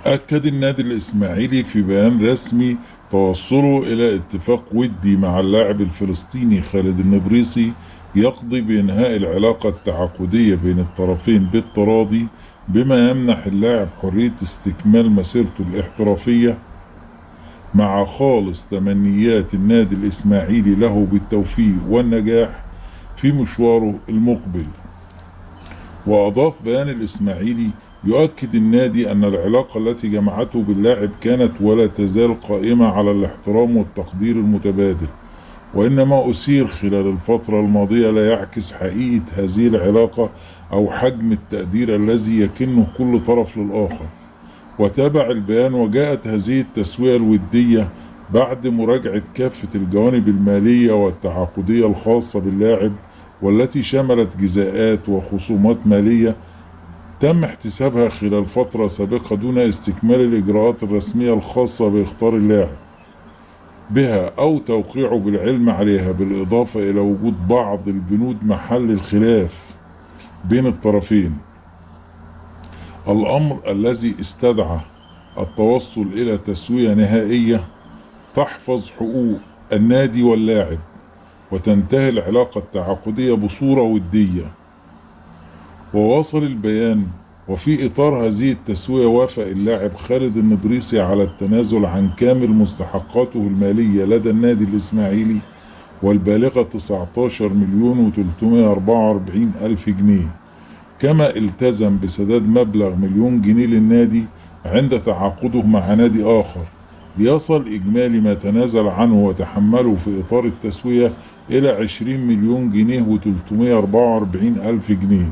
أكد النادي الإسماعيلي في بيان رسمي توصله إلى اتفاق ودي مع اللاعب الفلسطيني خالد النبريسي يقضي بإنهاء العلاقة التعاقدية بين الطرفين بالتراضي، بما يمنح اللاعب حرية استكمال مسيرته الاحترافية، مع خالص تمنيات النادي الإسماعيلي له بالتوفيق والنجاح في مشواره المقبل. وأضاف بيان الإسماعيلي: يؤكد النادي أن العلاقة التي جمعته باللاعب كانت ولا تزال قائمة على الاحترام والتقدير المتبادل، وإن ما أثير خلال الفترة الماضية لا يعكس حقيقة هذه العلاقة أو حجم التقدير الذي يكنه كل طرف للآخر. وتابع البيان: وجاءت هذه التسوية الودية بعد مراجعة كافة الجوانب المالية والتعاقدية الخاصة باللاعب، والتي شملت جزاءات وخصومات مالية تم احتسابها خلال فترة سابقة دون استكمال الإجراءات الرسمية الخاصة بإخطار اللاعب بها أو توقيعه بالعلم عليها، بالإضافة إلى وجود بعض البنود محل الخلاف بين الطرفين، الأمر الذي استدعى التوصل إلى تسوية نهائية تحفظ حقوق النادي واللاعب، وتنتهي العلاقة التعاقدية بصورة ودية. وواصل البيان: وفي إطار هذه التسوية وافق اللاعب خالد النبريسي على التنازل عن كامل مستحقاته المالية لدى النادي الإسماعيلي، والبالغة 19 مليون و344 ألف جنيه، كما التزم بسداد مبلغ مليون جنيه للنادي عند تعاقده مع نادي آخر، ليصل إجمالي ما تنازل عنه وتحمله في إطار التسوية إلى 20 مليون جنيه و344 ألف جنيه.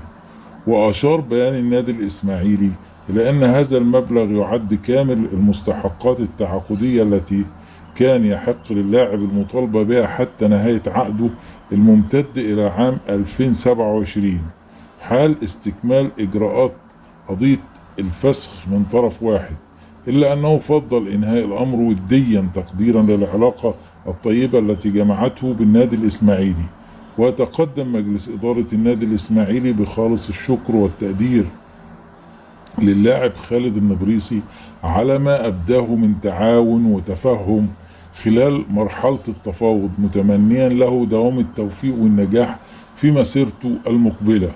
وأشار بيان النادي الإسماعيلي إلى أن هذا المبلغ يعد كامل المستحقات التعاقدية التي كان يحق للاعب المطالبة بها حتى نهاية عقده الممتد إلى عام 2027، حال استكمال إجراءات قضية الفسخ من طرف واحد، إلا أنه فضل إنهاء الأمر وديا تقديرا للعلاقة الطيبة التي جمعته بالنادي الإسماعيلي. وتقدم مجلس إدارة النادي الإسماعيلي بخالص الشكر والتقدير للاعب خالد النبريسي على ما أبداه من تعاون وتفهم خلال مرحلة التفاوض، متمنيا له دوام التوفيق والنجاح في مسيرته المقبلة.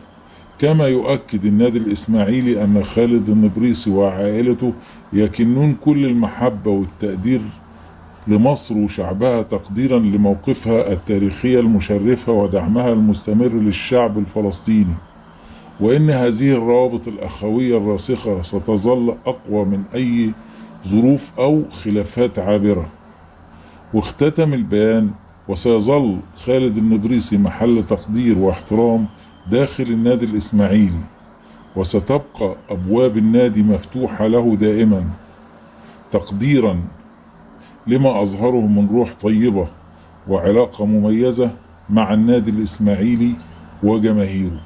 كما يؤكد النادي الإسماعيلي أن خالد النبريسي وعائلته يكنون كل المحبة والتقدير لمصر وشعبها، تقديرا لموقفها التاريخي المشرفة ودعمها المستمر للشعب الفلسطيني، وإن هذه الروابط الأخوية الراسخة ستظل أقوى من أي ظروف أو خلافات عابرة. واختتم البيان: وسيظل خالد النبريسي محل تقدير واحترام داخل النادي الإسماعيلي، وستبقى أبواب النادي مفتوحة له دائما، تقديرا لما أظهره من روح طيبة وعلاقة مميزة مع النادي الإسماعيلي وجماهيره.